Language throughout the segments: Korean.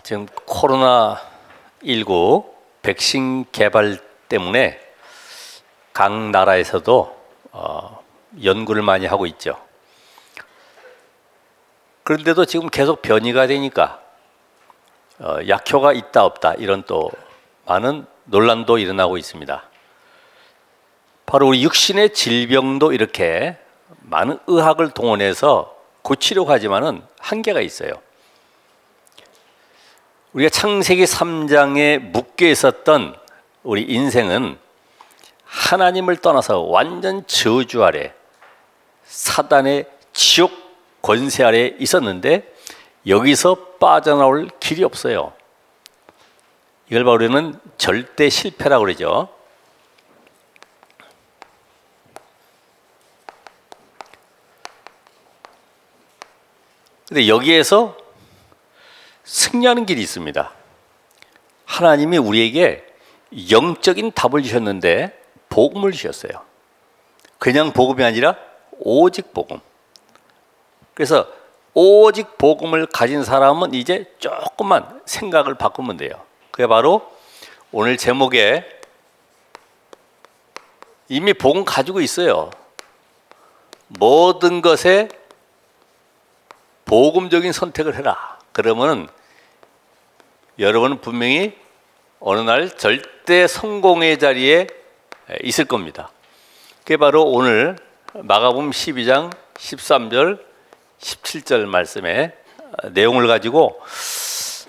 지금 코로나19 백신 개발 때문에 각 나라에서도 연구를 많이 하고 있죠. 그런데도 지금 계속 변이가 되니까 약효가 있다 없다 이런 또 많은 논란도 일어나고 있습니다. 바로 우리 육신의 질병도 이렇게 많은 의학을 동원해서 고치려고 하지만은 한계가 있어요. 우리가 창세기 3장에 묶여 있었던 우리 인생은 하나님을 떠나서 완전 저주 아래, 사단의 지옥 권세 아래 있었는데 여기서 빠져나올 길이 없어요. 이걸 바로 우리는 절대 실패라고 그러죠. 근데 여기에서 승리하는 길이 있습니다. 하나님이 우리에게 영적인 답을 주셨는데 복음을 주셨어요. 그냥 복음이 아니라 오직 복음. 그래서 오직 복음을 가진 사람은 이제 조금만 생각을 바꾸면 돼요. 그게 바로 오늘 제목에 이미 복음 가지고 있어요. 모든 것에 복음적인 선택을 해라. 그러면 여러분은 분명히 어느 날 절대 성공의 자리에 있을 겁니다. 그게 바로 오늘 마가복음 12장 13절 17절 말씀의 내용을 가지고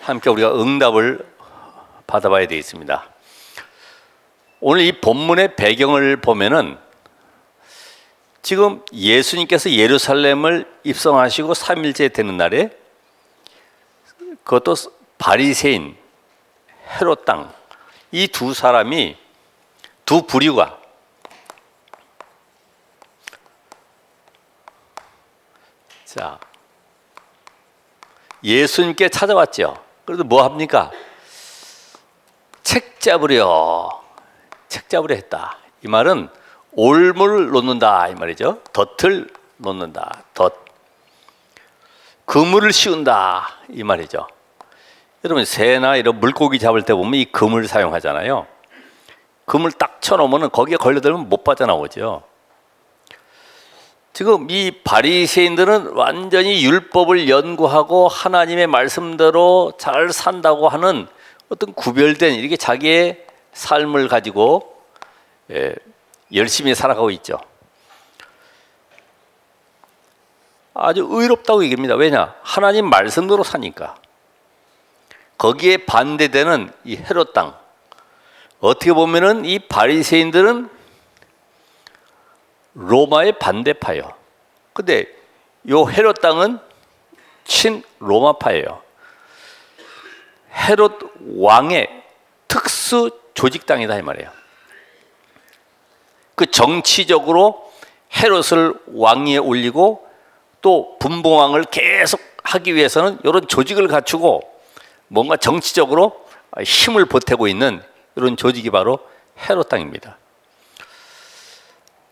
함께 우리가 응답을 받아봐야 되겠습니다. 오늘 이 본문의 배경을 보면은 지금 예수님께서 예루살렘을 입성하시고 3일째 되는 날에 그것도 바리새인 헤롯 땅 이 두 사람이 두 부류가 자 예수님께 찾아왔죠. 그래도 뭐 합니까? 책 잡으려 했다. 이 말은 올무를 놓는다 이 말이죠. 덫을 놓는다. 덫. 그물을 씌운다 이 말이죠. 여러분 새나 이런 물고기 잡을 때 보면 이 그물 사용하잖아요. 그물 딱 쳐놓으면 거기에 걸려들면 못 빠져나오죠. 지금 이 바리새인들은 완전히 율법을 연구하고 하나님의 말씀대로 잘 산다고 하는 어떤 구별된 이렇게 자기의 삶을 가지고 열심히 살아가고 있죠. 아주 의롭다고 얘기합니다. 왜냐? 하나님 말씀대로 사니까. 거기에 반대되는 이 헤롯 땅. 어떻게 보면은 이 바리새인들은 로마의 반대파예요. 근데 요 헤롯 땅은 친 로마파예요. 헤롯 왕의 특수 조직당이다 이 말이에요. 그 정치적으로 헤롯을 왕위에 올리고 또 분봉왕을 계속 하기 위해서는 이런 조직을 갖추고 뭔가 정치적으로 힘을 보태고 있는 이런 조직이 바로 헤롯 땅입니다.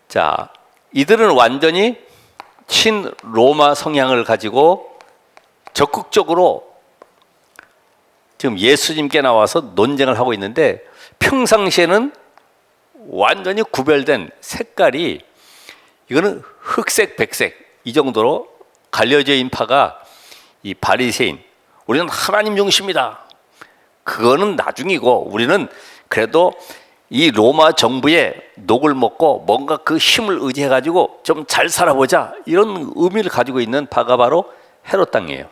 자, 이들은 완전히 친 로마 성향을 가지고 적극적으로 지금 예수님께 나와서 논쟁을 하고 있는데 평상시에는 완전히 구별된 색깔이 이거는 흑색, 백색 이 정도로 갈려져 있는 파가 이 바리새인. 우리는 하나님 중심이다. 그거는 나중이고 우리는 그래도 이 로마 정부의 녹을 먹고 뭔가 그 힘을 의지해가지고 좀 잘 살아보자 이런 의미를 가지고 있는 바가 바로 헤롯 땅이에요.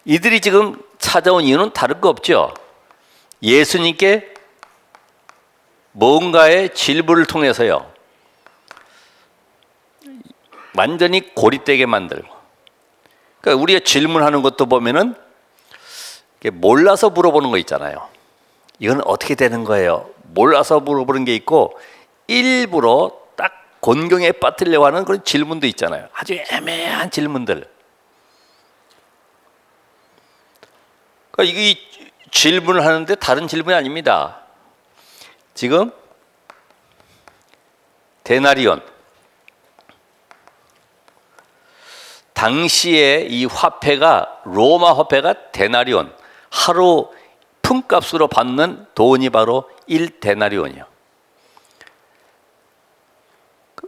이들이 지금 찾아온 이유는 다른 거 없죠. 예수님께 뭔가의 질문을 통해서요 완전히 고립되게 만들고 그러니까 우리가 질문하는 것도 보면은 몰라서 물어보는 거 있잖아요. 이건 어떻게 되는 거예요? 몰라서 물어보는 게 있고 일부러 딱 곤경에 빠뜨리려고 하는 그런 질문도 있잖아요. 아주 애매한 질문들. 그러니까 이 질문을 하는데 다른 질문이 아닙니다. 지금 데나리온 당시에 이 화폐가 로마 화폐가 데나리온, 하루 품값으로 받는 돈이 바로 1데나리온이요.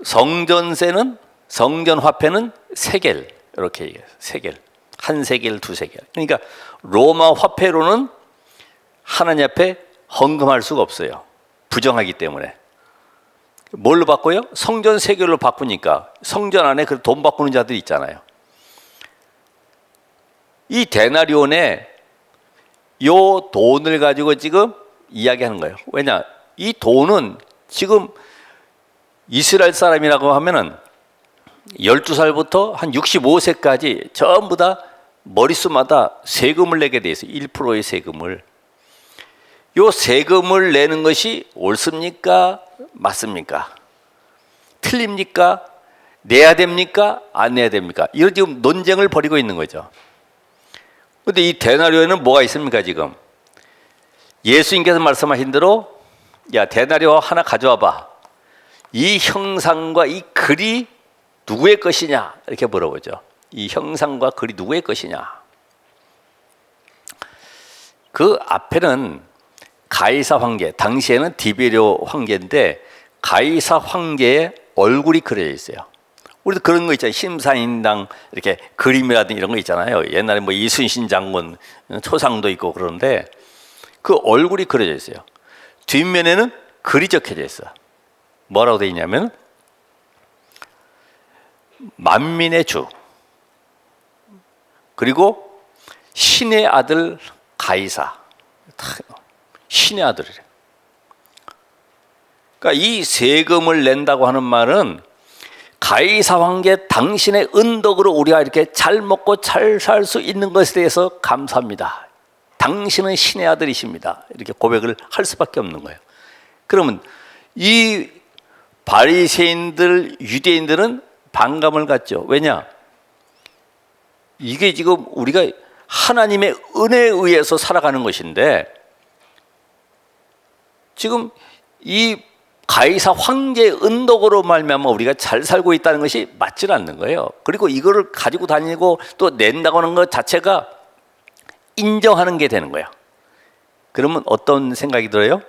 성전세는 성전 화폐는 세겔, 이렇게 얘기해요. 세겔. 한 세겔, 두 세겔. 그러니까 로마 화폐로는 하나님 앞에 헌금할 수가 없어요. 부정하기 때문에. 뭘로 바꿔요? 성전 세겔로 바꾸니까 성전 안에 그 돈 바꾸는 자들이 있잖아요. 이 데나리온에 요 돈을 가지고 지금 이야기하는 거예요. 왜냐? 이 돈은 지금 이스라엘 사람이라고 하면은 12살부터 한 65세까지 전부 다 머릿수마다 세금을 내게 돼 있어요. 1%의 세금을. 요 세금을 내는 것이 옳습니까? 맞습니까? 틀립니까? 내야 됩니까? 안 내야 됩니까? 이런 지금 논쟁을 벌이고 있는 거죠. 그런데 이 데나리온에는 뭐가 있습니까 지금? 예수님께서 말씀하신 대로 야 데나리온 하나 가져와 봐. 이 형상과 이 글이 누구의 것이냐? 이렇게 물어보죠. 이 형상과 글이 누구의 것이냐? 그 앞에는 가이사 황제, 당시에는 디베리오 황제인데 가이사 황제의 얼굴이 그려져 있어요. 우리도 그런 거 있잖아요. 심사인당 이렇게 그림이라든지 이런 거 있잖아요. 옛날에 뭐 이순신 장군 초상도 있고 그러는데 그 얼굴이 그려져 있어요. 뒷면에는 글이 적혀져 있어요. 뭐라고 되어 있냐면 만민의 주, 그리고 신의 아들 가이사. 신의 아들이래. 그러니까 이 세금을 낸다고 하는 말은 가이사 황제 당신의 은덕으로 우리가 이렇게 잘 먹고 잘 살 수 있는 것에 대해서 감사합니다. 당신은 신의 아들이십니다. 이렇게 고백을 할 수밖에 없는 거예요. 그러면 이 바리새인들, 유대인들은 반감을 갖죠. 왜냐? 이게 지금 우리가 하나님의 은혜에 의해서 살아가는 것인데 지금 이 가이사 황제의 은덕으로 말미암아 우리가 잘 살고 있다는 것이 맞지 않는 거예요. 그리고 이거를 가지고 다니고 또 낸다고 하는 것 자체가 인정하는 게 되는 거예요. 그러면 어떤 생각이 들어요?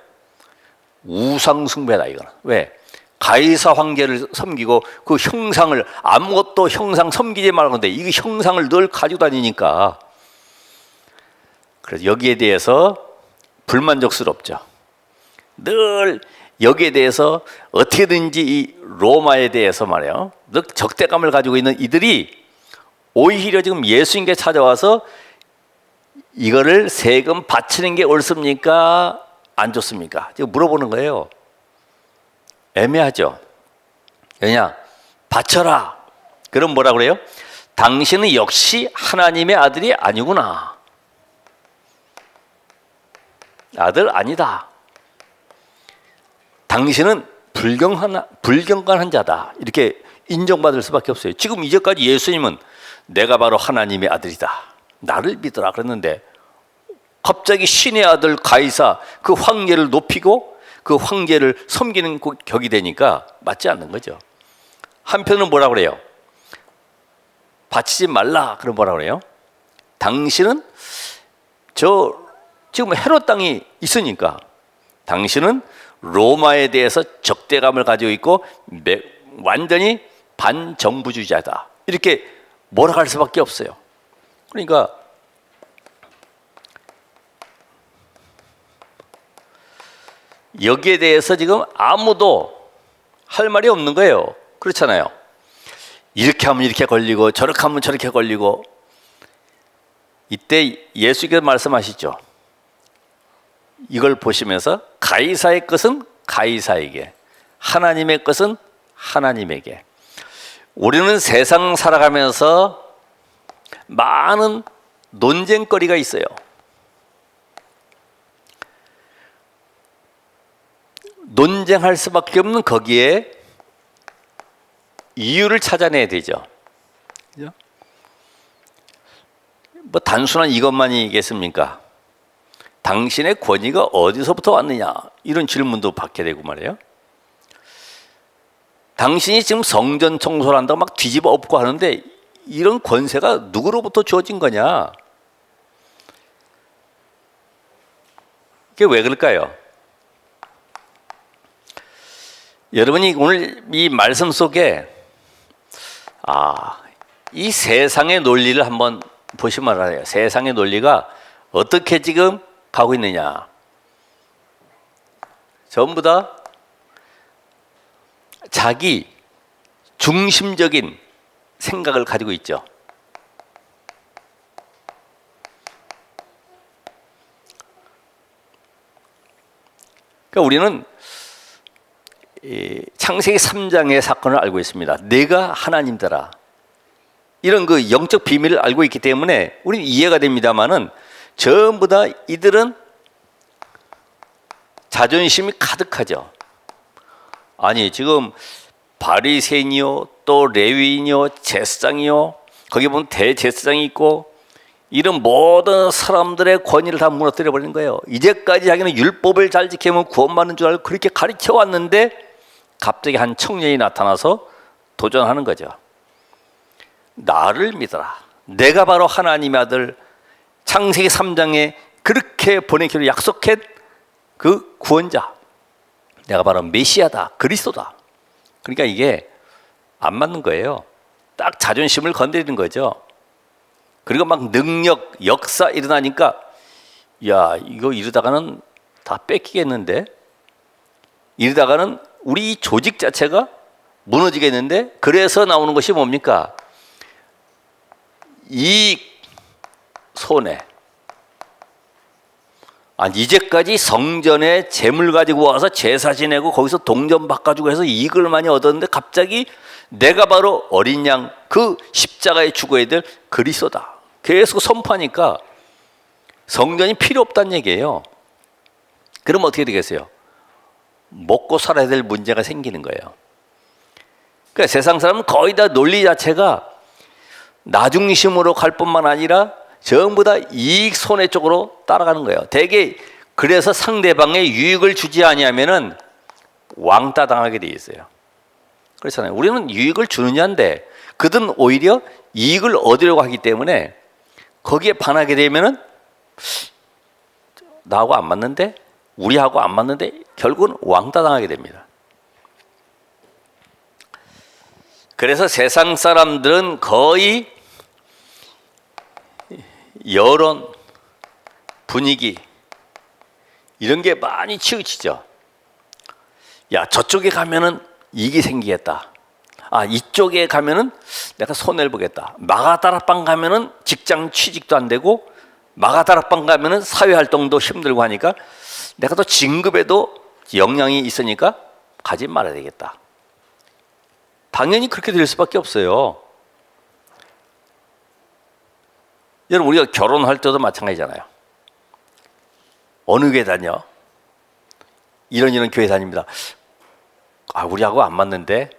우상 숭배다 이거는. 왜? 가이사 황제를 섬기고 그 형상을 아무것도 형상 섬기지 말고 근데 이 형상을 늘 가지고 다니니까 그래서 여기에 대해서 불만족스럽죠. 늘 여기에 대해서 어떻게든지 이 로마에 대해서 말이에요. 늘 적대감을 가지고 있는 이들이 오히려 지금 예수님께 찾아와서 이거를 세금 바치는 게 옳습니까? 안 좋습니까? 지금 물어보는 거예요. 애매하죠. 왜냐? 바쳐라. 그럼 뭐라 그래요? 당신은 역시 하나님의 아들이 아니구나. 아들 아니다. 당신은 불경건한 자다. 이렇게 인정받을 수밖에 없어요. 지금 이제까지 예수님은 내가 바로 하나님의 아들이다. 나를 믿어라 그랬는데 갑자기 신의 아들 가이사 그 황제를 높이고 그 황제를 섬기는 격이 되니까 맞지 않는 거죠. 한편은 뭐라 그래요? 바치지 말라. 그럼 뭐라 그래요? 당신은 지금 헤롯 땅이 있으니까 당신은 로마에 대해서 적대감을 가지고 있고 완전히 반정부주의자다. 이렇게 몰아갈 수밖에 없어요. 그러니까 여기에 대해서 지금 아무도 할 말이 없는 거예요. 그렇잖아요. 이렇게 하면 이렇게 걸리고 저렇게 하면 저렇게 걸리고. 이때 예수께서 말씀하시죠. 이걸 보시면서 가이사의 것은 가이사에게, 하나님의 것은 하나님에게. 우리는 세상 살아가면서 많은 논쟁거리가 있어요. 논쟁할 수밖에 없는 거기에 이유를 찾아내야 되죠. 그죠? 뭐 단순한 이것만이겠습니까? 당신의 권위가 어디서부터 왔느냐 이런 질문도 받게 되고 말이에요. 당신이 지금 성전 청소를 한다고 막 뒤집어 엎고 하는데 이런 권세가 누구로부터 주어진 거냐? 이게 왜 그럴까요? 여러분이 오늘 이 말씀 속에 이 세상의 논리를 한번 보시면 알아요. 세상의 논리가 어떻게 지금 가고 있느냐. 전부 다 자기 중심적인 생각을 가지고 있죠. 그러니까 우리는 창세기 3장의 사건을 알고 있습니다. 내가 하나님더라. 이런 그 영적 비밀을 알고 있기 때문에 우리는 이해가 됩니다만은 전부 다 이들은 자존심이 가득하죠. 아니 지금 바리새인이요, 또 레위인이요, 제사장이요, 거기 보면 대제사장이 있고 이런 모든 사람들의 권위를 다 무너뜨려 버리는 거예요. 이제까지 자기는 율법을 잘 지키면 구원받는 줄 알고 그렇게 가르쳐 왔는데 갑자기 한 청년이 나타나서 도전하는 거죠. 나를 믿어라. 내가 바로 하나님의 아들, 창세기 3장에 그렇게 보내기로 약속한 그 구원자, 내가 바로 메시아다, 그리스도다. 그러니까 이게 안 맞는 거예요. 딱 자존심을 건드리는 거죠. 그리고 막 능력, 역사 일어나니까 야 이거 이러다가는 다 뺏기겠는데, 이러다가는 우리 조직 자체가 무너지겠는데. 그래서 나오는 것이 뭡니까? 이익, 손해. 이제까지 성전에 재물 가지고 와서 제사 지내고 거기서 동전 바꿔주고 해서 이익을 많이 얻었는데 갑자기 내가 바로 어린 양, 그 십자가에 죽어야 될 그리스도다. 계속 선포하니까 성전이 필요 없다는 얘기예요. 그럼 어떻게 되겠어요? 먹고 살아야 될 문제가 생기는 거예요. 그러니까 세상 사람은 거의 다 논리 자체가 나중심으로 갈 뿐만 아니라 전부 다 이익 손해 쪽으로 따라가는 거예요. 대개 그래서 상대방에 유익을 주지 아니하면은 왕따 당하게 돼 있어요. 그렇잖아요. 우리는 유익을 주느냐인데 그들은 오히려 이익을 얻으려고 하기 때문에 거기에 반하게 되면은 나하고 안 맞는데, 우리하고 안 맞는데 결국은 왕따 당하게 됩니다. 그래서 세상 사람들은 거의 여론, 분위기 이런 게 많이 치우치죠. 야 저쪽에 가면은 이익이 생기겠다. 이쪽에 가면은 내가 손해를 보겠다. 마가다락방 가면은 직장 취직도 안 되고, 마가다락방 가면은 사회활동도 힘들고 하니까 내가 또 진급에도 영향이 있으니까 가지 말아야 되겠다. 당연히 그렇게 될 수밖에 없어요. 여러분 우리가 결혼할 때도 마찬가지잖아요. 어느 교회 다녀? 이런 교회 다닙니다. 우리하고 안 맞는데.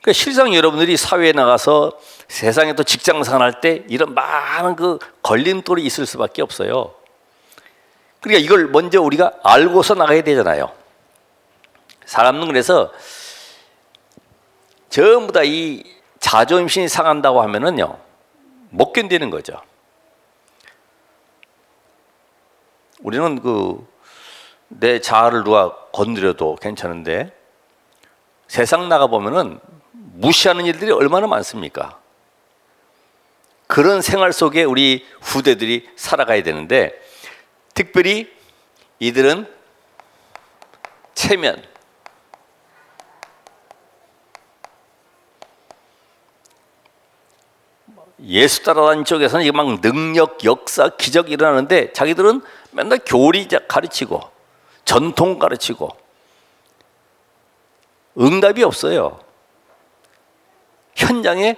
그러니까 실상 여러분들이 사회에 나가서 세상에 또 직장생활할 때 이런 많은 그 걸림돌이 있을 수밖에 없어요. 그러니까 이걸 먼저 우리가 알고서 나가야 되잖아요. 사람은 그래서 전부 다 이 자존심이 상한다고 하면은요 못 견디는 거죠. 우리는 내 자아를 누가 건드려도 괜찮은데 세상 나가 보면은 무시하는 일들이 얼마나 많습니까? 그런 생활 속에 우리 후대들이 살아가야 되는데, 특별히 이들은 체면, 예수 따라다니는 쪽에서는 막 능력, 역사, 기적이 일어나는데 자기들은 맨날 교리 가르치고 전통 가르치고 응답이 없어요. 현장에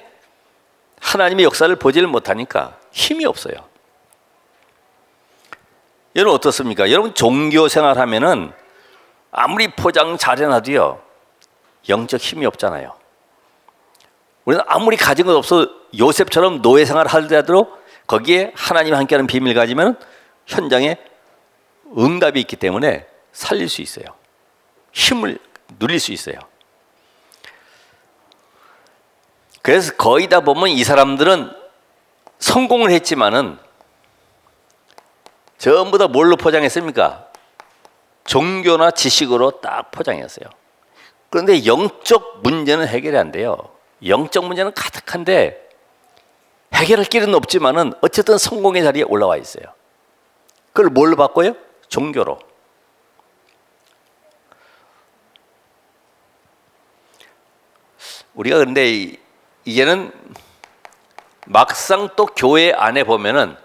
하나님의 역사를 보지를 못하니까 힘이 없어요. 여러분 어떻습니까? 여러분 종교 생활하면은 아무리 포장 잘해놔도요 영적 힘이 없잖아요. 우리는 아무리 가진 것 없어 요셉처럼 노예 생활을 하더라도 거기에 하나님 함께하는 비밀을 가지면 현장에 응답이 있기 때문에 살릴 수 있어요. 힘을 누릴 수 있어요. 그래서 거의 다 보면 이 사람들은 성공을 했지만은 전부 다 뭘로 포장했습니까? 종교나 지식으로 딱 포장했어요. 그런데 영적 문제는 해결이 안 돼요. 영적 문제는 가득한데 해결할 길은 없지만은 어쨌든 성공의 자리에 올라와 있어요. 그걸 뭘로 바꿔요? 종교로. 우리가 그런데 이제는 막상 또 교회 안에 보면은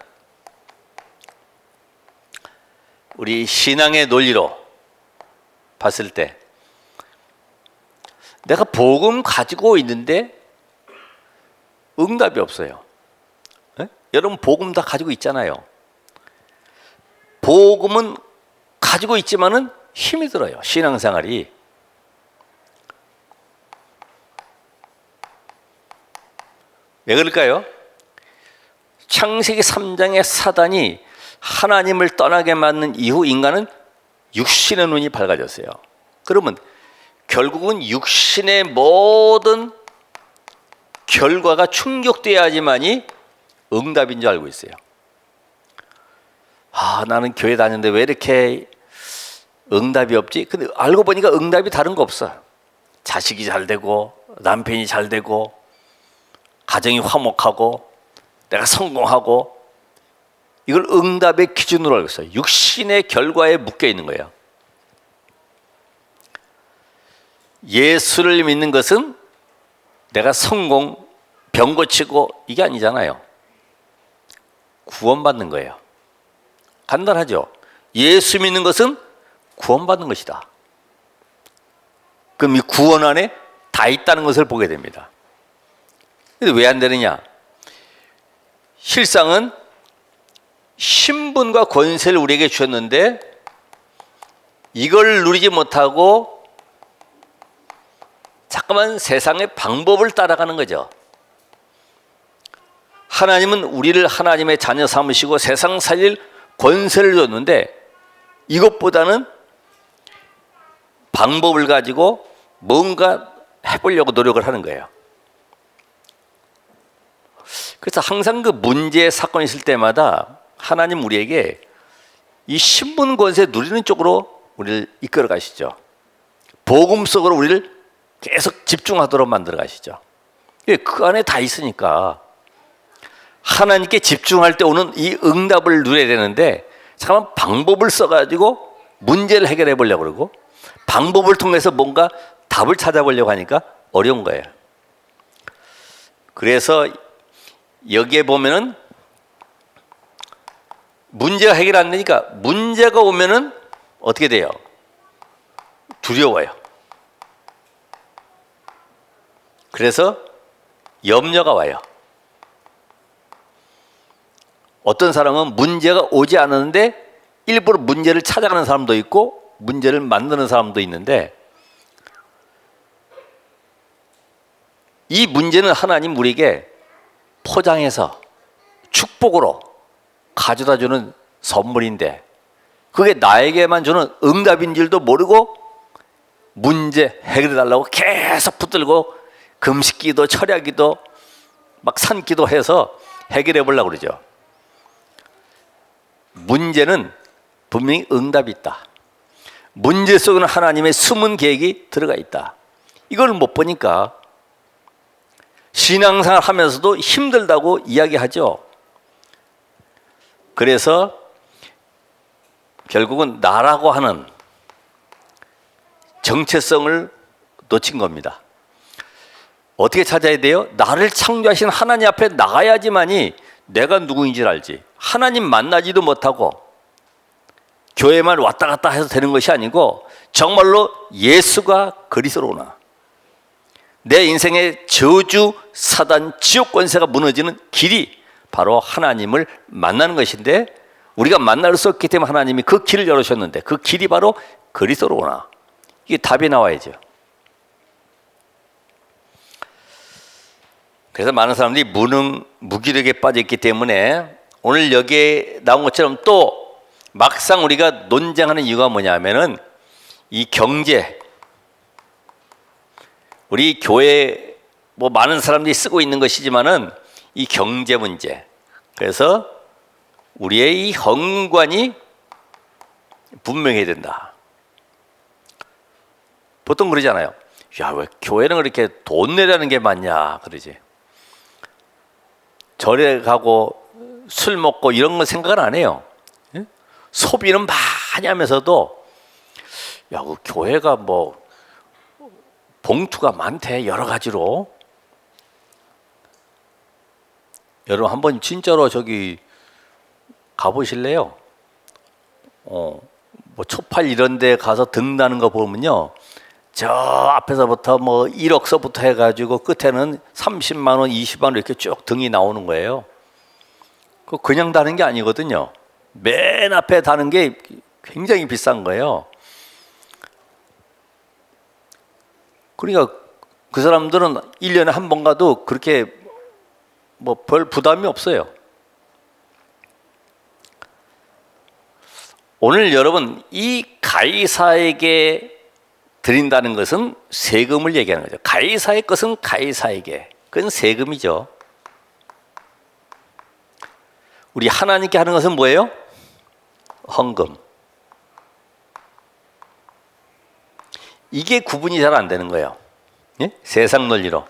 우리 신앙의 논리로 봤을 때 내가 복음 가지고 있는데 응답이 없어요. 네? 여러분 복음 다 가지고 있잖아요. 복음은 가지고 있지만은 힘이 들어요. 신앙생활이. 왜 그럴까요? 창세기 3장의 사단이 하나님을 떠나게 만든 이후 인간은 육신의 눈이 밝아졌어요. 그러면 결국은 육신의 모든 결과가 충족돼야지만이 응답인 줄 알고 있어요. 아, 나는 교회 다녔는데 왜 이렇게 응답이 없지? 근데 알고 보니까 응답이 다른 거 없어. 자식이 잘 되고 남편이 잘 되고 가정이 화목하고 내가 성공하고 이걸 응답의 기준으로 알고 있어요. 육신의 결과에 묶여 있는 거예요. 예수를 믿는 것은 내가 성공, 병 고치고 이게 아니잖아요. 구원받는 거예요. 간단하죠. 예수 믿는 것은 구원받는 것이다. 그럼 이 구원 안에 다 있다는 것을 보게 됩니다. 근데 왜 안 되느냐? 실상은 신분과 권세를 우리에게 주셨는데 이걸 누리지 못하고 자꾸만 세상의 방법을 따라가는 거죠. 하나님은 우리를 하나님의 자녀 삼으시고 세상 살릴 권세를 줬는데 이것보다는 방법을 가지고 뭔가 해보려고 노력을 하는 거예요. 그래서 항상 그 문제 사건이 있을 때마다 하나님 우리에게 이 신분 권세 누리는 쪽으로 우리를 이끌어 가시죠. 복음 속으로 우리를 계속 집중하도록 만들어 가시죠. 그 안에 다 있으니까 하나님께 집중할 때 오는 이 응답을 누려야 되는데 잠깐 방법을 써가지고 문제를 해결해 보려고 그러고 방법을 통해서 뭔가 답을 찾아보려고 하니까 어려운 거예요. 그래서 여기에 보면은 문제가 해결 안 되니까 문제가 오면은 어떻게 돼요? 두려워요. 그래서 염려가 와요. 어떤 사람은 문제가 오지 않았는데 일부러 문제를 찾아가는 사람도 있고 문제를 만드는 사람도 있는데 이 문제는 하나님 우리에게 포장해서 축복으로 가져다 주는 선물인데 그게 나에게만 주는 응답인 줄도 모르고 문제 해결해 달라고 계속 붙들고 금식기도 철야기도 막 산기도 해서 해결해 보려고 그러죠. 문제는 분명히 응답이 있다. 문제 속에는 하나님의 숨은 계획이 들어가 있다. 이걸 못 보니까 신앙생활 하면서도 힘들다고 이야기하죠. 그래서 결국은 나라고 하는 정체성을 놓친 겁니다. 어떻게 찾아야 돼요? 나를 창조하신 하나님 앞에 나가야지만이 내가 누구인지를 알지. 하나님 만나지도 못하고 교회만 왔다 갔다 해서 되는 것이 아니고 정말로 예수가 그리스도로나 내 인생의 저주, 사단, 지옥 권세가 무너지는 길이 바로 하나님을 만나는 것인데 우리가 만날 수 없기 때문에 하나님이 그 길을 열어주셨는데 그 길이 바로 그리스도로구나. 이게 답이 나와야죠. 그래서 많은 사람들이 무기력에 빠져있기 때문에 오늘 여기에 나온 것처럼 또 막상 우리가 논쟁하는 이유가 뭐냐면은 이 경제, 우리 교회 뭐 많은 사람들이 쓰고 있는 것이지만은 이 경제 문제. 그래서 우리의 이 헌금관이 분명해야 된다. 보통 그러잖아요. 야, 왜 교회는 그렇게 돈 내라는 게 많냐 그러지. 절에 가고 술 먹고 이런 건 생각을 안 해요. 예? 소비는 많이 하면서도 야, 그 교회가 뭐 봉투가 많대 여러 가지로. 여러분 한번 진짜로 저기 가보실래요? 뭐 초팔 이런 데 가서 등다는 거 보면요, 저 앞에서부터 뭐 1억서부터 해가지고 끝에는 30만 원, 20만 원 이렇게 쭉 등이 나오는 거예요. 그냥 다는 게 아니거든요. 맨 앞에 다는 게 굉장히 비싼 거예요. 그러니까 그 사람들은 1년에 한 번 가도 그렇게 뭐 별 부담이 없어요. 오늘 여러분 이 가이사에게 드린다는 것은 세금을 얘기하는 거죠. 가이사의 것은 가이사에게. 그건 세금이죠. 우리 하나님께 하는 것은 뭐예요? 헌금. 이게 구분이 잘 안 되는 거예요. 예? 세상 논리로.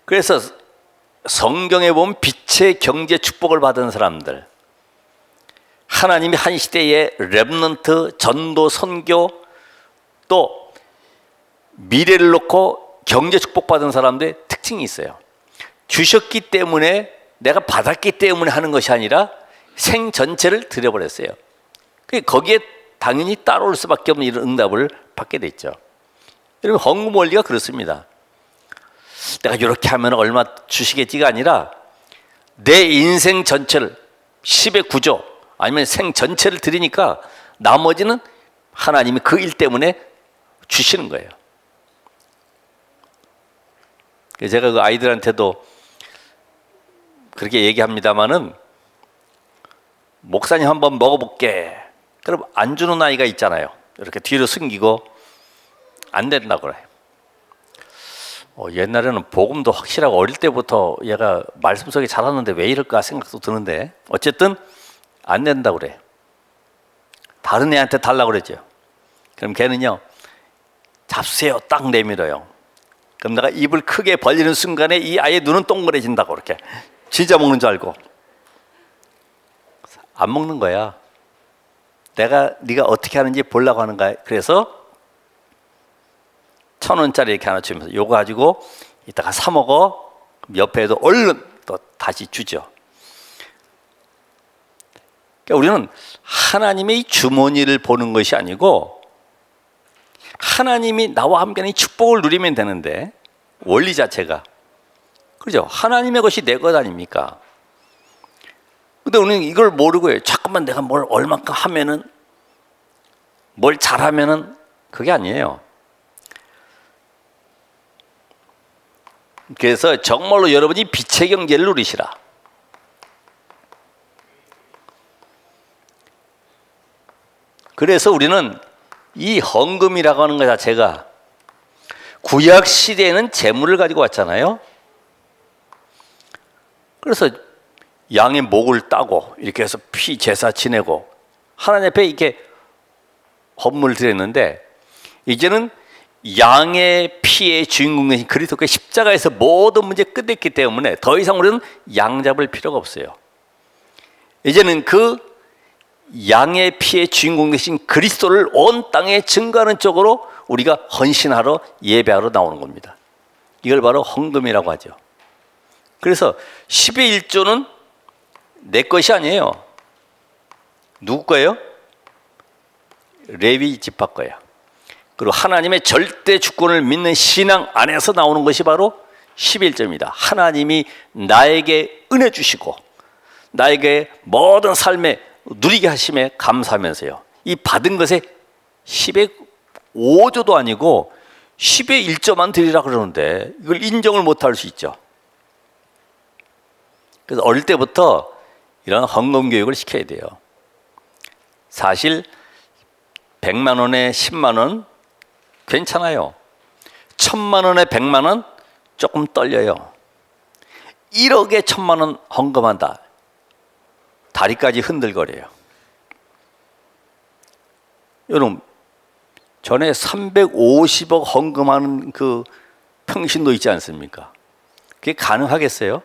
그래서 성경에 보면 빛의 경제 축복을 받은 사람들, 하나님이 한 시대에 렘넌트, 전도, 선교, 또 미래를 놓고 경제 축복받은 사람들의 특징이 있어요. 주셨기 때문에, 내가 받았기 때문에 하는 것이 아니라 생 전체를 드려버렸어요. 거기에 당연히 따라올 수밖에 없는 이런 응답을 받게 됐죠. 여러분 헌금 원리가 그렇습니다. 내가 이렇게 하면 얼마 주시겠지가 아니라 내 인생 전체를 10의 9조 아니면 생 전체를 드리니까 나머지는 하나님이 그 일 때문에 주시는 거예요. 제가 그 아이들한테도 그렇게 얘기합니다마는, 목사님 한번 먹어볼게. 그럼 안 주는 아이가 있잖아요. 이렇게 뒤로 숨기고 안 된다고 그래요. 옛날에는 복음도 확실하고 어릴 때부터 얘가 말씀 속에 잘하는데 왜 이럴까 생각도 드는데, 어쨌든 안 된다고 그래요. 다른 애한테 달라고 그랬죠. 그럼 걔는요, 잡수세요 딱 내밀어요. 그럼 내가 입을 크게 벌리는 순간에 이 아이의 눈은 동그래진다고, 그렇게 진짜 먹는 줄 알고. 안 먹는 거야. 네가 어떻게 하는지 보려고 하는 거야. 그래서 1,000원짜리 이렇게 하나 주면서 요거 가지고 이따가 사 먹어. 옆에도 얼른 또 다시 주죠. 그러니까 우리는 하나님의 주머니를 보는 것이 아니고 하나님이 나와 함께하는 축복을 누리면 되는데, 원리 자체가 그렇죠. 하나님의 것이 내 것 아닙니까? 근데 우리는 이걸 모르고 해요. 자꾸만 내가 뭘 얼만큼 하면은, 뭘 잘하면은, 그게 아니에요. 그래서 정말로 여러분이 빛의 경제를 누리시라. 그래서 우리는 이 헌금이라고 하는 것 자체가, 구약 시대에는 재물을 가지고 왔잖아요. 그래서 양의 목을 따고 이렇게 해서 피 제사 지내고 하나님 앞에 이렇게 헌물을 드렸는데, 이제는 양의 피의 주인공 되신 그리스도의 십자가에서 모든 문제 끝냈기 때문에 더 이상 우리는 양 잡을 필요가 없어요. 이제는 그 양의 피의 주인공 되신 그리스도를 온 땅에 증거하는 쪽으로 우리가 헌신하러 예배하러 나오는 겁니다. 이걸 바로 헌금이라고 하죠. 그래서 10의 1조는 내 것이 아니에요. 누구 거예요? 레위 지파 거예요. 그리고 하나님의 절대 주권을 믿는 신앙 안에서 나오는 것이 바로 11조입니다. 하나님이 나에게 은혜 주시고 나에게 모든 삶에 누리게 하심에 감사하면서요, 이 받은 것에 10의 5조도 아니고 10의 1조만 드리라 그러는데 이걸 인정을 못할 수 있죠. 그래서 어릴 때부터 이런 헌금 교육을 시켜야 돼요. 사실 100만 원에 10만 원 괜찮아요. 1,000만 원에 100만 원 조금 떨려요. 1억에 1,000만 원 헌금한다. 다리까지 흔들거려요. 여러분, 전에 350억 헌금하는 그 평신도 있지 않습니까? 그게 가능하겠어요?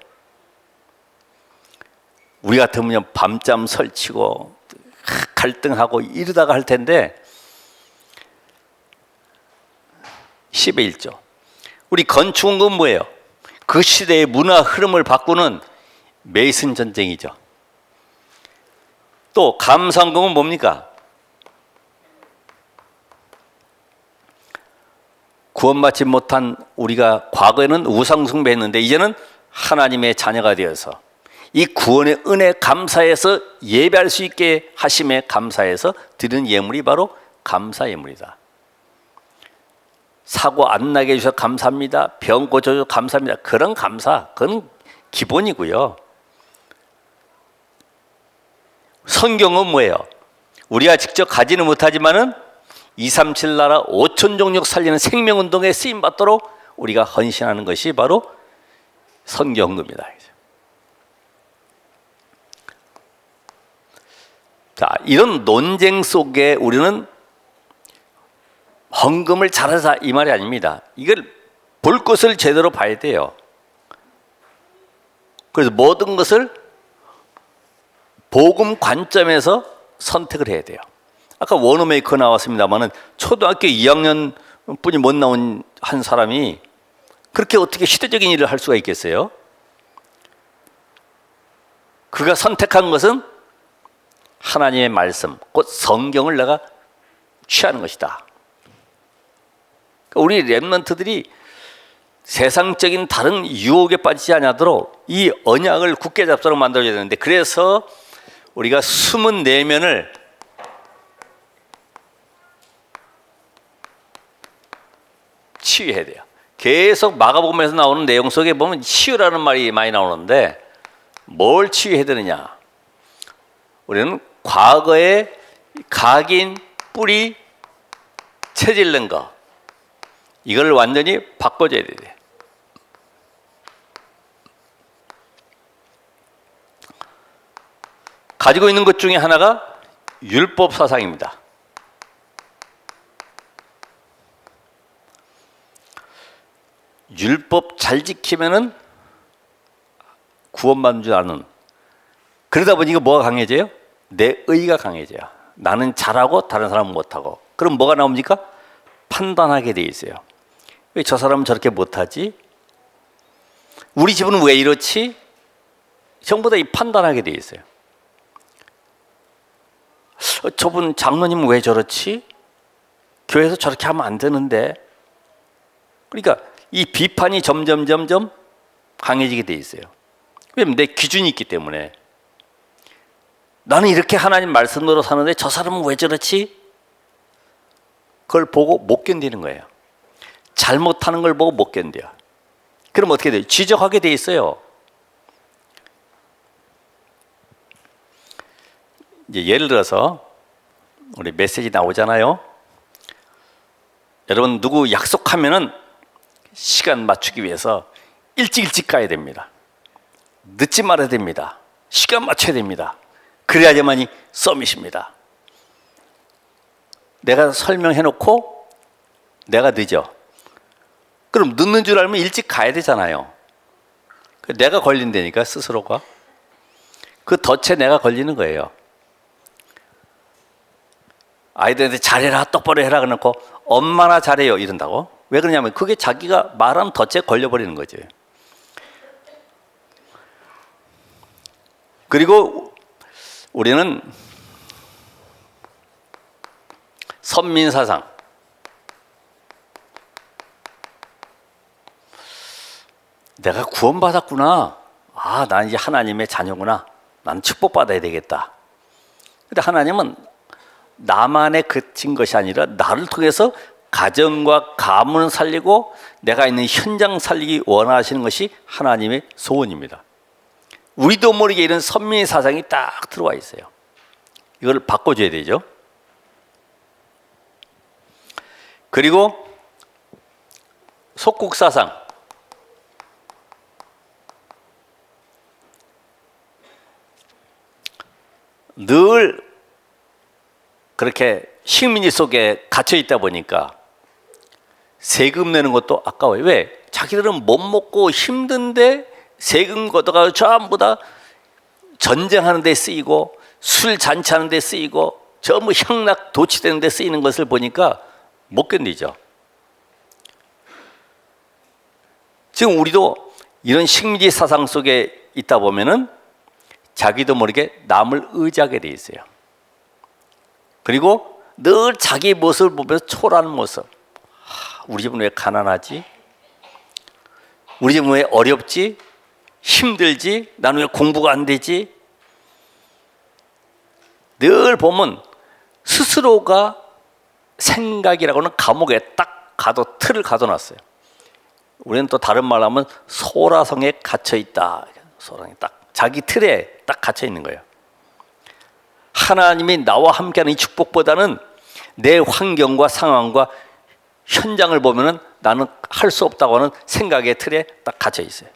우리 같으면 밤잠 설치고 갈등하고 이러다가 할 텐데 10의 1조. 우리 건축은 뭐예요? 그 시대의 문화 흐름을 바꾸는 메이슨 전쟁이죠. 또 감상금은 뭡니까? 구원받지 못한 우리가 과거에는 우상숭배했는데 이제는 하나님의 자녀가 되어서 이 구원의 은혜 감사해서 예배할 수 있게 하심에 감사해서 드리는 예물이 바로 감사 예물이다. 사고 안 나게 해주셔서 감사합니다. 병 고쳐줘서 감사합니다. 그런 감사, 그건 기본이고요. 성경은 뭐예요? 우리가 직접 가지는 못하지만은 237 나라 5천 종족 살리는 생명운동에 쓰임받도록 우리가 헌신하는 것이 바로 선경금이다. 자, 이런 논쟁 속에 우리는 헌금을 잘하자 이 말이 아닙니다. 이걸 볼 것을 제대로 봐야 돼요. 그래서 모든 것을 복음 관점에서 선택을 해야 돼요. 아까 워너메이커 나왔습니다만은 초등학교 2학년 뿐이 못 나온 한 사람이 그렇게 어떻게 시대적인 일을 할 수가 있겠어요? 그가 선택한 것은 하나님의 말씀, 곧 성경을 내가 취하는 것이다. 우리 랩런트들이 세상적인 다른 유혹에 빠지지 않도록 이 언약을 굳게 잡도록 만들어야 되는데, 그래서 우리가 숨은 내면을 치유해야 돼요. 계속 마가복음에서 나오는 내용 속에 보면 치유라는 말이 많이 나오는데 뭘 치유해야 되느냐? 우리는 과거에 각인, 뿌리, 체질른 거, 이걸 완전히 바꿔줘야 돼요. 가지고 있는 것 중에 하나가 율법 사상입니다. 율법 잘 지키면은 구원받는 줄 아는. 그러다 보니까 뭐가 강해져요? 내 의가 강해져요. 나는 잘하고 다른 사람은 못하고. 그럼 뭐가 나옵니까? 판단하게 돼 있어요. 왜 저 사람은 저렇게 못하지? 우리 집은 왜 이렇지? 전부 다 이 판단하게 돼 있어요. 저분 장로님은 왜 저렇지? 교회에서 저렇게 하면 안 되는데. 그러니까 이 비판이 점점 강해지게 돼 있어요. 왜냐면 내 기준이 있기 때문에. 나는 이렇게 하나님 말씀대로 사는데 저 사람은 왜 저렇지? 그걸 보고 못 견디는 거예요. 잘못하는 걸 보고 못 견뎌요. 그럼 어떻게 돼요? 지적하게 돼 있어요. 이제 예를 들어서 우리 메시지 나오잖아요. 여러분 누구 약속하면은 시간 맞추기 위해서 일찍 가야 됩니다. 늦지 말아야 됩니다. 시간 맞춰야 됩니다. 그래야지만이 서밋입니다. 내가 설명해놓고 내가 늦어. 그럼 늦는 줄 알면 일찍 가야 되잖아요. 내가 걸린다니까, 스스로가. 그 덫에 내가 걸리는 거예요. 아이들한테 잘해라, 똑바로 해라 그러고 엄마나 잘해요 이런다고. 왜 그러냐면 그게 자기가 말한 덫에 걸려버리는 거죠. 그리고 우리는 선민사상, 내가 구원받았구나, 아, 난 이제 하나님의 자녀구나, 난 축복받아야 되겠다. 근데 하나님은 나만에 그친 것이 아니라 나를 통해서 가정과 가문을 살리고 내가 있는 현장 살리기 원하시는 것이 하나님의 소원입니다. 우리도 모르게 이런 선민의 사상이 딱 들어와 있어요. 이걸 바꿔줘야 되죠. 그리고 속국사상, 그렇게 식민지 속에 갇혀 있다 보니까 세금 내는 것도 아까워요. 왜? 자기들은 못 먹고 힘든데 세금 걷어가 전부 다 전쟁하는 데 쓰이고 술 잔치하는 데 쓰이고 전부 향락 도취되는 데 쓰이는 것을 보니까 못 견디죠. 지금 우리도 이런 식민지 사상 속에 있다 보면은 자기도 모르게 남을 의지하게 돼 있어요. 그리고 늘 자기 모습을 보면서 초라한 모습. 우리 집은 왜 가난하지? 우리 집은 왜 어렵지? 힘들지? 나는 왜 공부가 안 되지? 늘 보면 스스로가 생각이라고는 감옥에 딱 틀을 가둬놨어요. 우리는 또 다른 말로 하면 소라성에 갇혀 있다. 소라성에 딱 자기 틀에 딱 갇혀 있는 거예요. 하나님이 나와 함께하는 이 축복보다는 내 환경과 상황과 현장을 보면은 나는 할 수 없다고 하는 생각의 틀에 딱 갇혀 있어요.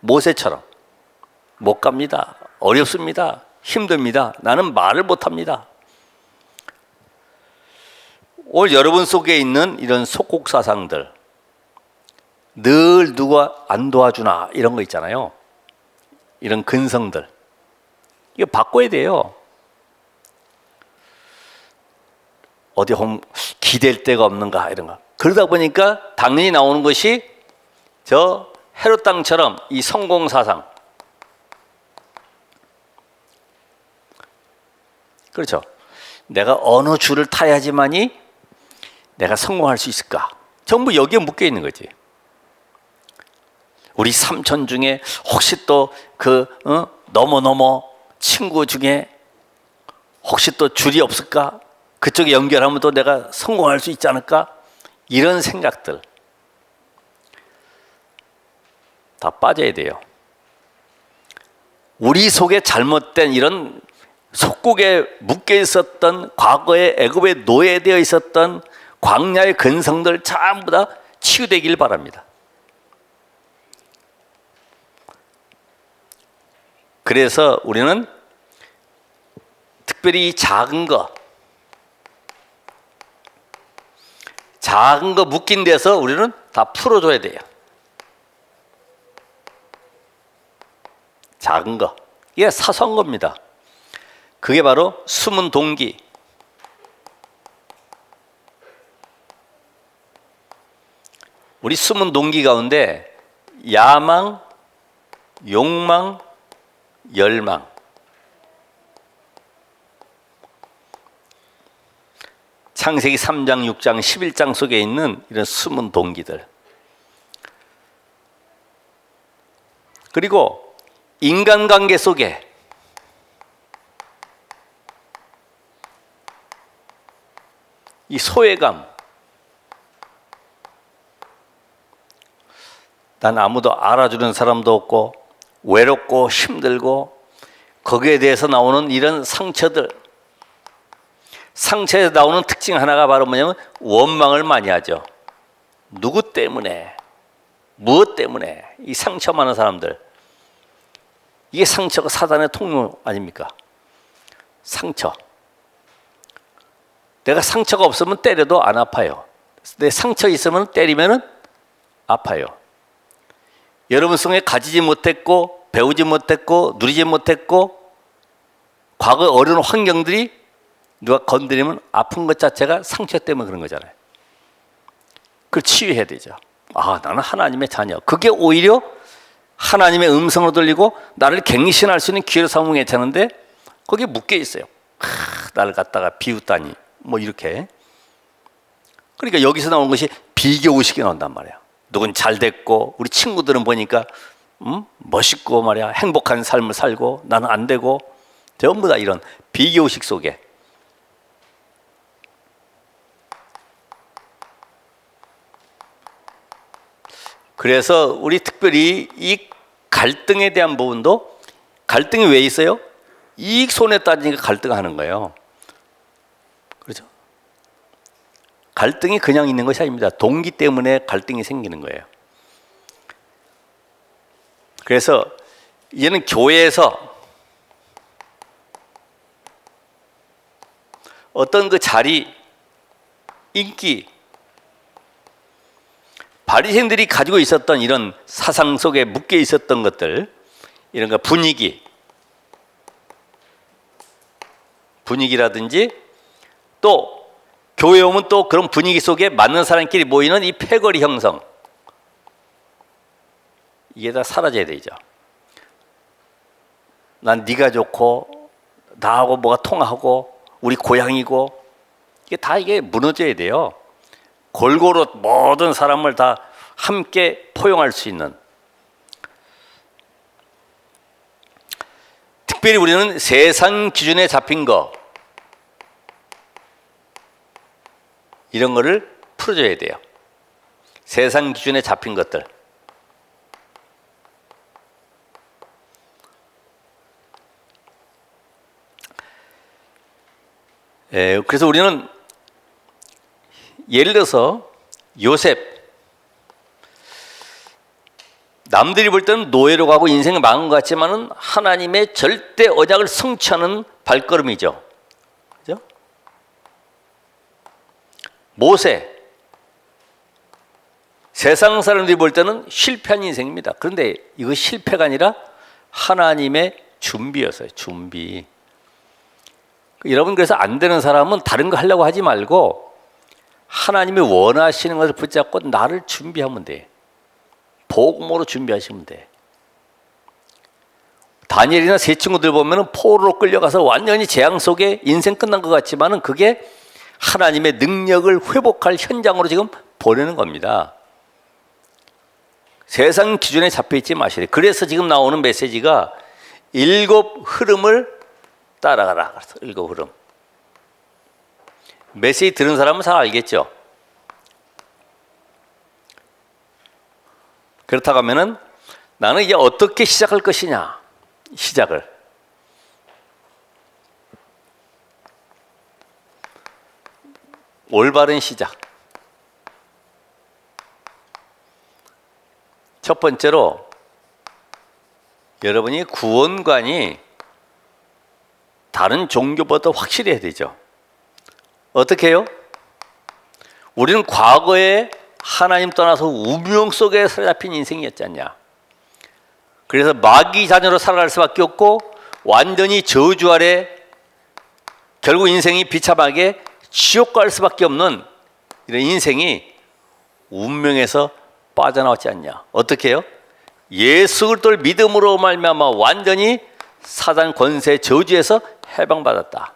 모세처럼 못 갑니다. 어렵습니다. 힘듭니다. 나는 말을 못 합니다. 오늘 여러분 속에 있는 이런 속국 사상들, 늘 누가 안 도와주나 이런 거 있잖아요. 이런 근성들, 이거 바꿔야 돼요. 어디 보면 기댈 데가 없는가 이런 거. 그러다 보니까 당연히 나오는 것이 저 헤롯 땅처럼 이 성공 사상. 그렇죠. 내가 어느 줄을 타야지만이 내가 성공할 수 있을까? 전부 여기에 묶여 있는 거지. 우리 삼촌 중에 혹시 또 너머 친구 중에 혹시 또 줄이 없을까? 그쪽에 연결하면 또 내가 성공할 수 있지 않을까? 이런 생각들 다 빠져야 돼요. 우리 속에 잘못된 이런 속국에 묶여 있었던 과거의 애굽에 노예되어 있었던 광야의 근성들 전부 다 치유되길 바랍니다. 그래서 우리는 특별히 이 작은 거 묶인 데서 우리는 다 풀어줘야 돼요. 작은 거. 이게 사소한 겁니다. 그게 바로 숨은 동기. 우리 숨은 동기 가운데 야망, 욕망, 열망. 창세기 3장, 6장, 11장 속에 있는 이런 숨은 동기들. 그리고 인간관계 속에 이 소외감. 난 아무도 알아주는 사람도 없고 외롭고 힘들고 거기에 대해서 나오는 이런 상처들. 상처에서 나오는 특징 하나가 바로 뭐냐면 원망을 많이 하죠. 누구 때문에, 무엇 때문에 이 상처 많은 사람들. 이게 상처가 사단의 통로 아닙니까? 상처. 내가 상처가 없으면 때려도 안 아파요. 내 상처 있으면 때리면 아파요. 여러분 속에 가지지 못했고 배우지 못했고 누리지 못했고 과거 어려운 환경들이 누가 건드리면 아픈 것 자체가 상처 때문에 그런 거잖아요. 그걸 치유해야 되죠. 아, 나는 하나님의 자녀. 그게 오히려 하나님의 음성으로 들리고 나를 갱신할 수 있는 기회로 삼으면 괜찮은데 거기에 묶여 있어요. 나를 갖다가 비웃다니 뭐 이렇게. 그러니까 여기서 나오는 것이 비교의식이 나온단 말이야. 누군 잘 됐고 우리 친구들은 보니까 멋있고 말이야 행복한 삶을 살고 나는 안 되고 전부 다 이런 비교의식 속에. 그래서 우리 특별히 이 갈등에 대한 부분도 갈등이 왜 있어요? 이익 손해 따지니까 갈등하는 거예요. 그렇죠? 갈등이 그냥 있는 것이 아닙니다. 동기 때문에 갈등이 생기는 거예요. 그래서 이제는 교회에서 어떤 그 자리, 인기, 바리새인들이 가지고 있었던 이런 사상 속에 묶여 있었던 것들, 이런 거 분위기라든지 또 교회 오면 또 그런 분위기 속에 맞는 사람끼리 모이는 이 패거리 형성, 이게 다 사라져야 되죠. 난 네가 좋고 나하고 뭐가 통하고 우리 고향이고, 이게 무너져야 돼요. 골고루 모든 사람을 다 함께 포용할 수 있는. 특별히 우리는 세상 기준에 잡힌 거, 이런 거를 풀어줘야 돼요. 세상 기준에 잡힌 것들. 그래서 우리는 예를 들어서 요셉, 남들이 볼 때는 노예로 가고 인생이 망한 것 같지만은 하나님의 절대 언약을 성취하는 발걸음이죠. 그죠? 모세, 세상 사람들이 볼 때는 실패한 인생입니다. 그런데 이거 실패가 아니라 하나님의 준비였어요. 준비. 여러분, 그래서 안 되는 사람은 다른 거 하려고 하지 말고 하나님이 원하시는 것을 붙잡고 나를 준비하면 돼. 복음으로 준비하시면 돼. 다니엘이나 세 친구들 보면은 포로로 끌려가서 완전히 재앙 속에 인생 끝난 것 같지만은 그게 하나님의 능력을 회복할 현장으로 지금 보내는 겁니다. 세상 기준에 잡혀 있지 마시래. 그래서 지금 나오는 메시지가 7 흐름을 따라가라. 7 흐름. 메시지 들은 사람은 잘 알겠죠. 그렇다고 하면은 나는 이제 어떻게 시작할 것이냐. 시작을. 올바른 시작. 첫 번째로 여러분이 구원관이 다른 종교보다 확실해야 되죠. 어떻게 해요? 우리는 과거에 하나님 떠나서 운명 속에 사로잡힌 인생이었지 않냐. 그래서 마귀 자녀로 살아갈 수밖에 없고 완전히 저주 아래 결국 인생이 비참하게 지옥 갈 수밖에 없는 이런 인생이 운명에서 빠져나왔지 않냐. 어떻게 해요? 예수 그리스도를 믿음으로 말미암아 완전히 사단 권세 저주에서 해방받았다.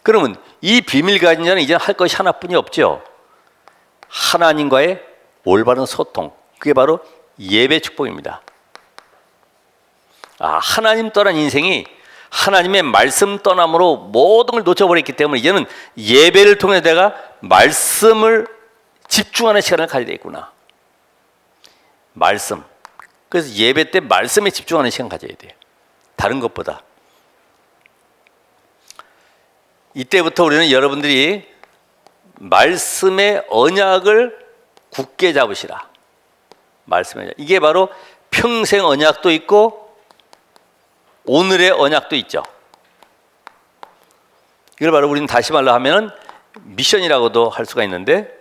그러면 이 비밀 가진 자는 이제 할 것이 하나뿐이 없죠. 하나님과의 올바른 소통. 그게 바로 예배 축복입니다. 하나님 떠난 인생이 하나님의 말씀 떠남으로 모든 걸 놓쳐버렸기 때문에 이제는 예배를 통해 내가 말씀을 집중하는 시간을 가져야 되겠구나. 말씀. 그래서 예배 때 말씀에 집중하는 시간 가져야 돼요. 다른 것보다. 이때부터 우리는 여러분들이 말씀의 언약을 굳게 잡으시라. 말씀의 언약. 이게 바로 평생 언약도 있고 오늘의 언약도 있죠. 이걸 바로 우리는 다시 말로 하면은 미션이라고도 할 수가 있는데,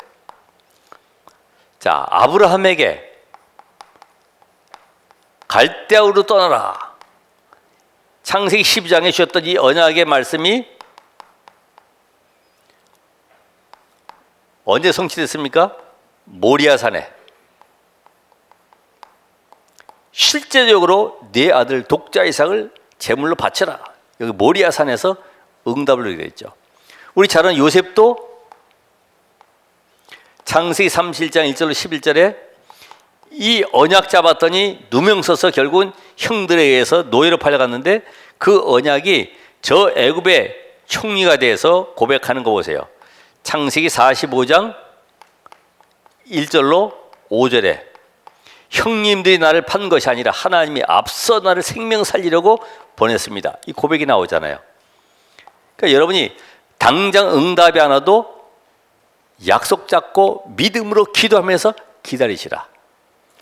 자, 아브라함에게 갈대아우로 떠나라. 창세기 12장에 주셨던 이 언약의 말씀이 언제 성취됐습니까? 모리아산에. 실제적으로 네 아들 독자 이삭을 제물로 바쳐라. 여기 모리아산에서 응답을 하게 됐죠. 우리 잘 아는 요셉도 창세기 37장 1절로 11절에 이 언약 잡았더니 누명 써서 결국은 형들에 의해서 노예로 팔려갔는데 그 언약이 저 애굽의 총리가 돼서 고백하는 거 보세요. 창세기 45장 1절로 5절에 형님들이 나를 판 것이 아니라 하나님이 앞서 나를 생명 살리려고 보냈습니다. 이 고백이 나오잖아요. 그러니까 여러분이 당장 응답이 안 와도 약속 잡고 믿음으로 기도하면서 기다리시라.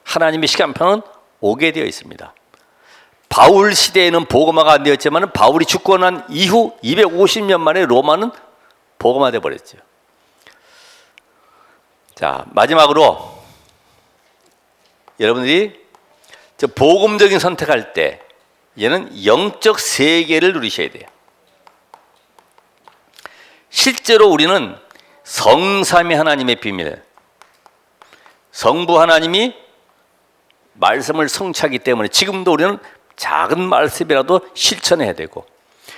하나님의 시간표는 오게 되어 있습니다. 바울 시대에는 복음화가 안 되었지만 바울이 죽고 난 이후 250년 만에 로마는 복음화돼 버렸죠. 자, 마지막으로 여러분들이 저 복음적인 선택할 때 얘는 영적 세계를 누리셔야 돼요. 실제로 우리는 성삼위 하나님의 비밀, 성부 하나님이 말씀을 성취하기 때문에 지금도 우리는 작은 말씀이라도 실천해야 되고,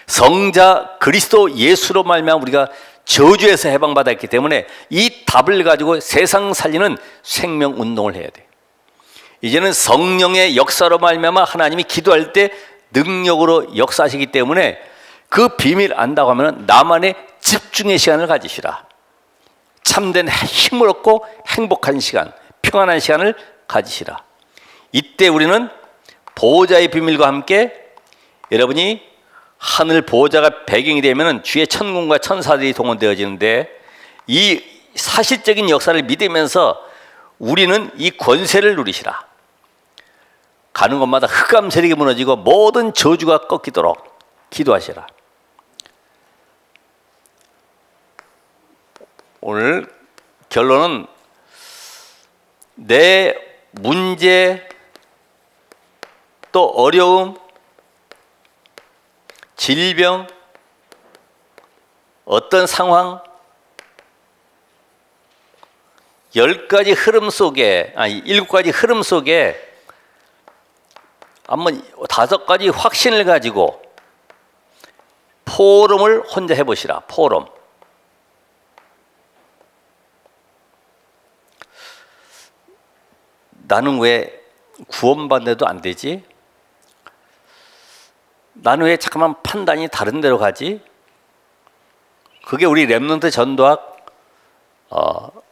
성자 그리스도 예수로 말미암아 우리가 저주에서 해방받았기 때문에 이 답을 가지고 세상 살리는 생명 운동을 해야 돼요. 이제는 성령의 역사로 말미암아 하나님이 기도할 때 능력으로 역사하시기 때문에 그 비밀 안다고 하면 나만의 집중의 시간을 가지시라. 참된 힘을 얻고 행복한 시간, 평안한 시간을 가지시라. 이때 우리는 보호자의 비밀과 함께 여러분이 하늘 보호자가 배경이 되면 주의 천군과 천사들이 동원되어지는데, 이 사실적인 역사를 믿으면서 우리는 이 권세를 누리시라. 가는 곳마다 흑암 세력이 무너지고 모든 저주가 꺾이도록 기도하시라. 오늘 결론은 내 문제 또 어려움, 질병, 어떤 상황, 10가지 흐름 속에, 아니 7가지 흐름 속에 한번 5가지 확신을 가지고 포럼을 혼자 해보시라. 포럼. 나는 왜 구원받는데도 안 되지? 나는 왜 잠깐만 판단이 다른 데로 가지? 그게 우리 렘넌트 전도학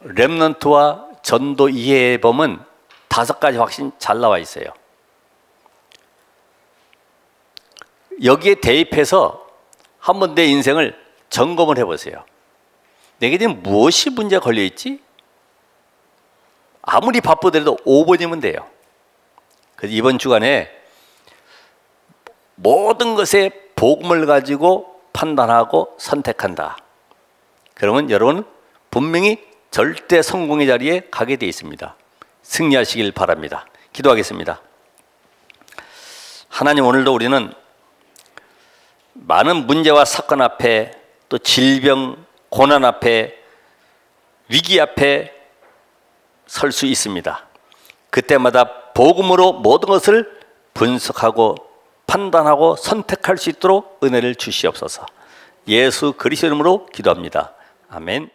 렘넌트와 전도 이해범은 5가지 확신 잘 나와 있어요. 여기에 대입해서 한번 내 인생을 점검을 해보세요. 내게 지금 무엇이 문제가 걸려있지? 아무리 바쁘더라도 5번이면 돼요. 그래서 이번 주간에 모든 것에 복음을 가지고 판단하고 선택한다. 그러면 여러분 분명히 절대 성공의 자리에 가게 돼 있습니다. 승리하시길 바랍니다. 기도하겠습니다. 하나님, 오늘도 우리는 많은 문제와 사건 앞에, 또 질병, 고난 앞에, 위기 앞에 설 수 있습니다. 그때마다 복음으로 모든 것을 분석하고 판단하고 선택할 수 있도록 은혜를 주시옵소서. 예수 그리스도 이름으로 기도합니다. 아멘.